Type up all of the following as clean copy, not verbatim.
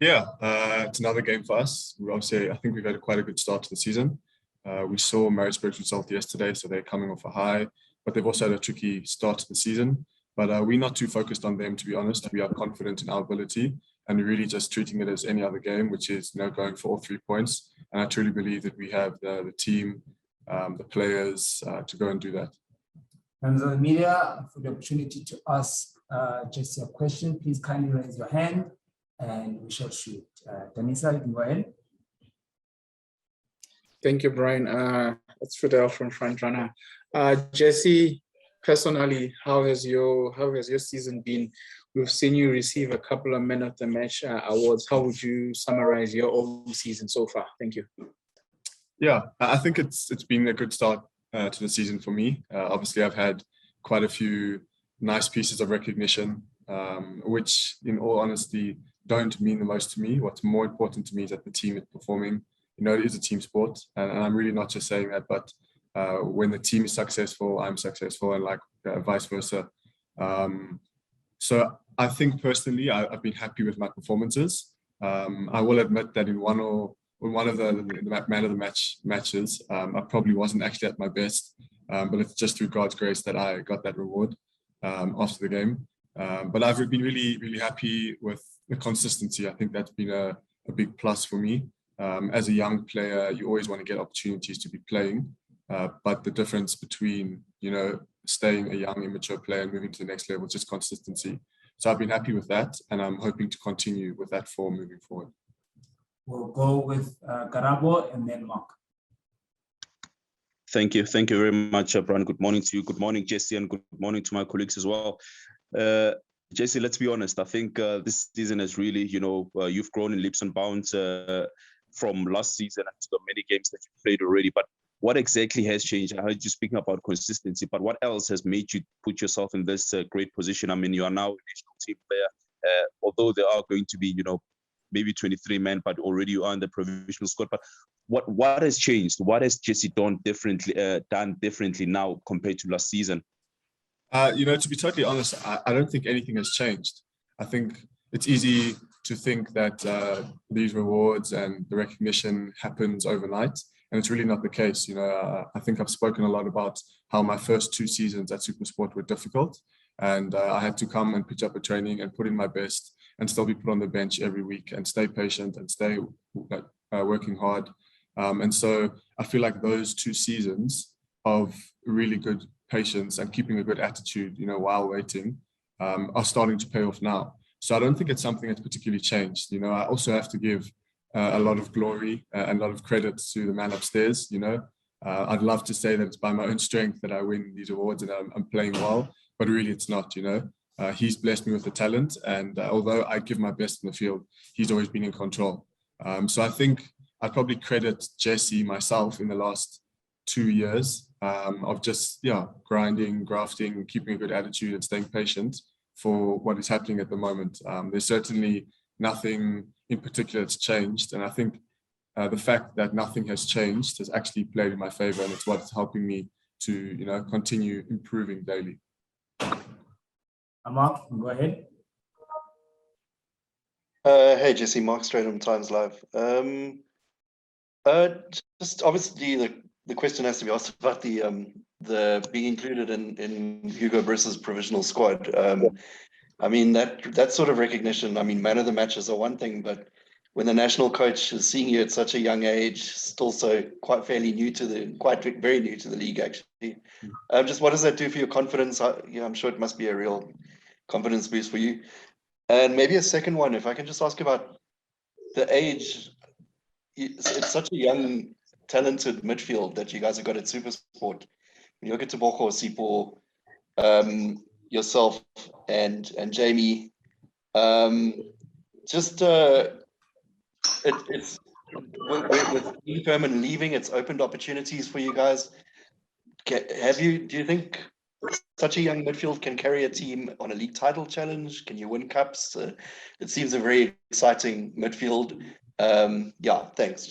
Yeah, it's another game for us. Obviously, I think we've had quite a good start to the season. We saw Maritzburg's result yesterday, so they're coming off a high, but they've also had a tricky start to the season. But we're not too focused on them, to be honest. We are confident in our ability, and we're really just treating it as any other game, which is going for all 3 points. And I truly believe that we have the team, the players to go and do that. Members of the media, for the opportunity to ask Jesse a question, please kindly raise your hand and we shall shoot. Danisa, you can go ahead. Thank you, Brian. It's Fidel from Frontrunner. Jesse, personally, how has your season been? We've seen you receive a couple of men of the match awards. How would you summarize your own season so far? Thank you. Yeah, I think it's been a good start to the season for me. Obviously, I've had quite a few nice pieces of recognition, which, in all honesty, don't mean the most to me. What's more important to me is that the team is performing. It is a team sport, and I'm really not just saying that, but when the team is successful, I'm successful, and vice versa. So I think personally, I've been happy with my performances. I will admit that in one of the man of the matches, I probably wasn't actually at my best, but it's just through God's grace that I got that reward after the game. But I've been really, really happy with the consistency. I think that's been a big plus for me. As a young player, you always want to get opportunities to be playing, but the difference between staying a young, immature player and moving to the next level is just consistency. So I've been happy with that, and I'm hoping to continue with that form moving forward. We'll go with Karabo and then Mark. Thank you very much, Brian. Good morning to you. Good morning, Jesse, and good morning to my colleagues as well. Jesse, let's be honest. I think this season has really, you've grown in leaps and bounds from last season and to the many games that you've played already. But what exactly has changed? I heard you speaking about consistency, but what else has made you put yourself in this great position? I mean, you are now a national team player, although there are going to be, maybe 23 men, but already you are in the provisional squad. But what has changed? What has Jesse Donn done differently now compared to last season? To be totally honest, I don't think anything has changed. I think it's easy to think that these rewards and the recognition happens overnight, and it's really not the case. I think I've spoken a lot about how my first 2 seasons at Supersport were difficult, and I had to come and pitch up a training and put in my best and still be put on the bench every week and stay patient and stay working hard. And so I feel like those 2 seasons of really good patience and keeping a good attitude, while waiting, are starting to pay off now. So I don't think it's something that's particularly changed. I also have to give a lot of glory and a lot of credit to the man upstairs. I'd love to say that it's by my own strength that I win these awards and I'm playing well, but really it's not. He's blessed me with the talent, and although I give my best in the field, he's always been in control. So I think I'd probably credit Jesse myself in the last 2 years of just grinding, grafting, keeping a good attitude and staying patient for what is happening at the moment. There's certainly nothing in particular that's changed, and I think the fact that nothing has changed has actually played in my favor, and it's what's helping me to continue improving daily. Mark, go ahead. Hey Jesse, Mark Stradham, Times Live. Just obviously the question has to be asked about the being included in Hugo Briss's provisional squad. I mean that sort of recognition. I mean, man of the matches are one thing, but when the national coach is seeing you at such a young age, still so very new to the league actually. Just what does that do for your confidence? I'm sure it must be a real confidence boost for you. And maybe a second one, if I can just ask about the age. It's such a young, talented midfield that you guys have got at Supersport. When you look at Tebogo, Sipo, yourself, and Jamie, it's with Perman leaving, it's opened opportunities for you guys. Do you think such a young midfield can carry a team on a league title challenge? Can you win cups? It seems a very exciting midfield. Thanks.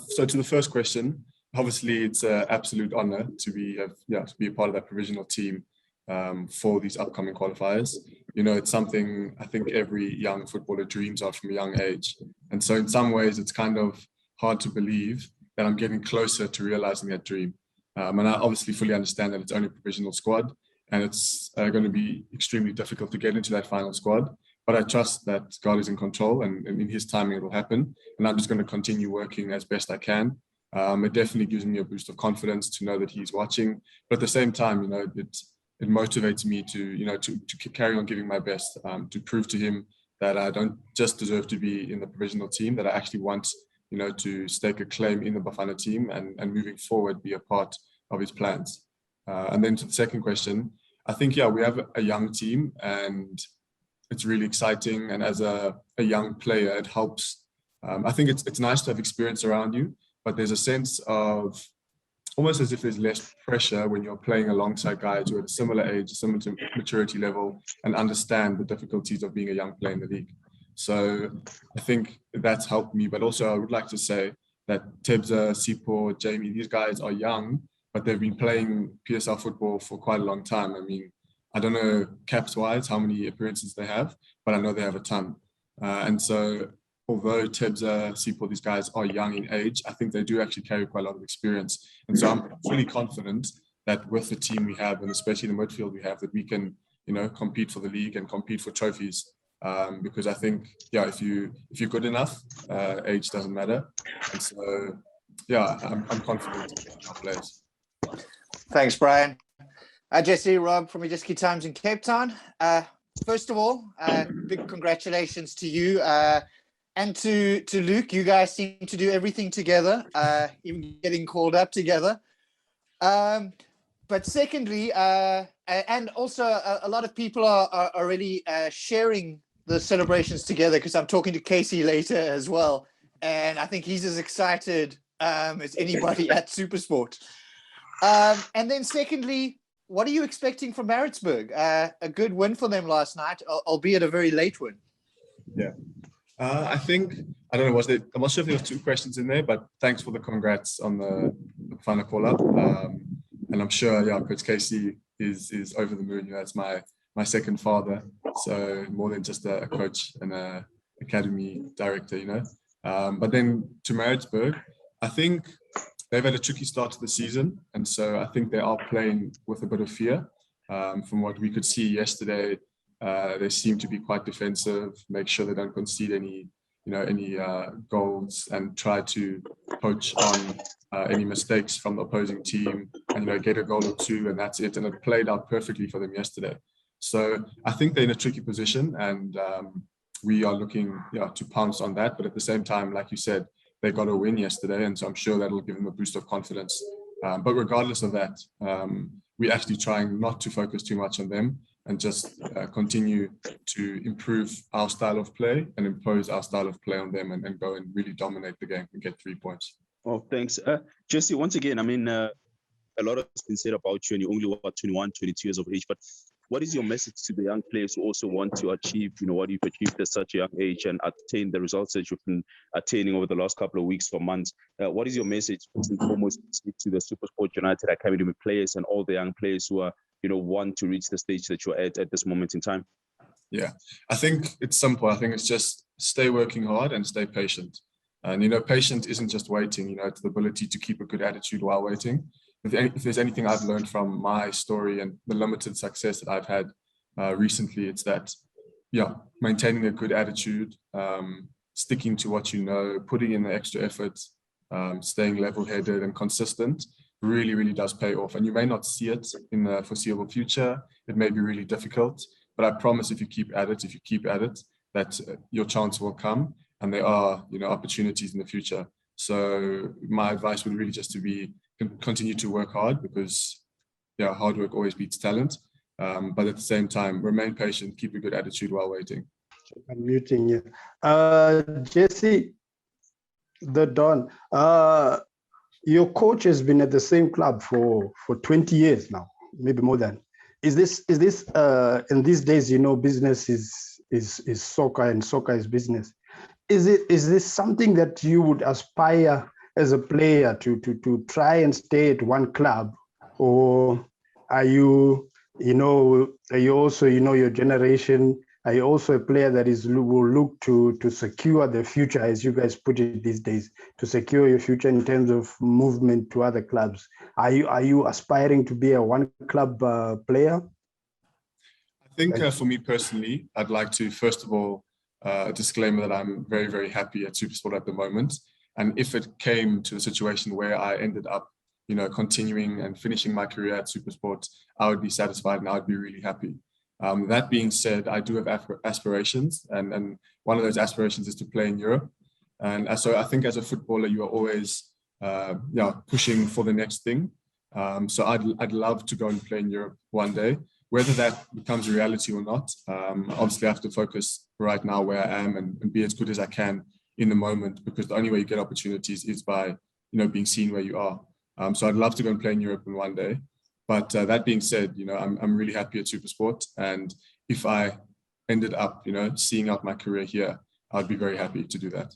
So to the first question, obviously it's an absolute honor to be a part of that provisional team for these upcoming qualifiers. it's something I think every young footballer dreams of from a young age. And so in some ways, it's kind of hard to believe that I'm getting closer to realizing that dream. And I obviously fully understand that it's only a provisional squad, and it's going to be extremely difficult to get into that final squad. But I trust that God is in control, and in his timing, it will happen. And I'm just going to continue working as best I can. It definitely gives me a boost of confidence to know that he's watching. But at the same time, it motivates me to carry on giving my best, to prove to him that I don't just deserve to be in the provisional team, that I actually want, to stake a claim in the Bafana team and moving forward, be a part of his plans. And then to the second question, I think, we have a young team and it's really exciting. And as a young player, it helps. I think it's nice to have experience around you, but there's a sense of almost as if there's less pressure when you're playing alongside guys who are at a similar age, similar maturity level, and understand the difficulties of being a young player in the league. So I think that's helped me. But also I would like to say that Tebza, Sipo, Jamie, these guys are young, but they've been playing PSL football for quite a long time. I mean, I don't know caps-wise how many appearances they have, but I know they have a ton. And so although Tebza, Sipo, these guys are young in age, I think they do actually carry quite a lot of experience. And so I'm fully confident that with the team we have, and especially the midfield we have, that we can, compete for the league and compete for trophies. Because I think, if you're good enough, age doesn't matter. And so, I'm confident in our players. Thanks, Brian. Jesse, Rob from Ejiski Times in Cape Town. First of all, big congratulations to you and to Luke. You guys seem to do everything together, even getting called up together. But secondly, and also a lot of people are already sharing the celebrations together, because I'm talking to Casey later as well. And I think he's as excited as anybody at Supersport. And then secondly, what are you expecting from Maritzburg? A good win for them last night, albeit a very late win. Yeah. I think, I don't know, I'm not sure if there were two questions in there, but thanks for the congrats on the final call-up. And I'm sure, Coach Casey is over the moon. That's my second father. So more than just a coach and a academy director, But then to Maritzburg, I think they've had a tricky start to the season. And so I think they are playing with a bit of fear. From what we could see yesterday, they seem to be quite defensive, make sure they don't concede any goals, and try to poach on any mistakes from the opposing team and, get a goal or two, and that's it. And it played out perfectly for them yesterday. So I think they're in a tricky position, and we are looking to pounce on that. But at the same time, like you said, they got a win yesterday, and so I'm sure that'll give them a boost of confidence. But regardless of that, we're actually trying not to focus too much on them and just continue to improve our style of play and impose our style of play on them and go and really dominate the game and get 3 points. Oh, thanks. Jesse, once again, I mean, a lot has been said about you, and you're only, 21, 22 years of age, but what is your message to the young players who also want to achieve, what you've achieved at such a young age and attain the results that you've been attaining over the last couple of weeks or months? What is your message, first and foremost, to the Supersport United Academy players and all the young players who are, want to reach the stage that you're at this moment in time? Yeah, I think it's simple. I think it's just stay working hard and stay patient. And, patient isn't just waiting, it's the ability to keep a good attitude while waiting. If there's anything I've learned from my story and the limited success that I've had recently, it's that, maintaining a good attitude, sticking to what you know, putting in the extra effort, staying level-headed and consistent really, really does pay off. And you may not see it in the foreseeable future. It may be really difficult, but I promise if you keep at it, that your chance will come, and there are, opportunities in the future. So my advice would really just to be continue to work hard, because hard work always beats talent. But at the same time, remain patient, keep a good attitude while waiting. I'm muting you. Jesse, the Don, your coach has been at the same club for 20 years now, maybe more than. Is this in these days, business is soccer and soccer is business. Is this something that you would aspire as a player to try and stay at one club, or are you you also, your generation. Are you also a player that will look to secure the future, as you guys put it these days, to secure your future in terms of movement to other clubs? Are you aspiring to be a one club player? I think for me personally, I'd like to first of all disclaimer that I'm very, very happy at Supersport at the moment. And if it came to a situation where I ended up, continuing and finishing my career at Supersport, I would be satisfied and I would be really happy. That being said, I do have aspirations, and one of those aspirations is to play in Europe. And so I think as a footballer, you are always pushing for the next thing. So I'd love to go and play in Europe one day. Whether that becomes a reality or not, obviously I have to focus right now where I am and be as good as I can in the moment, because the only way you get opportunities is by being seen where you are. So I'd love to go and play in Europe in one day. But that being said, I'm really happy at Supersport, and if I ended up seeing out my career here, I'd be very happy to do that.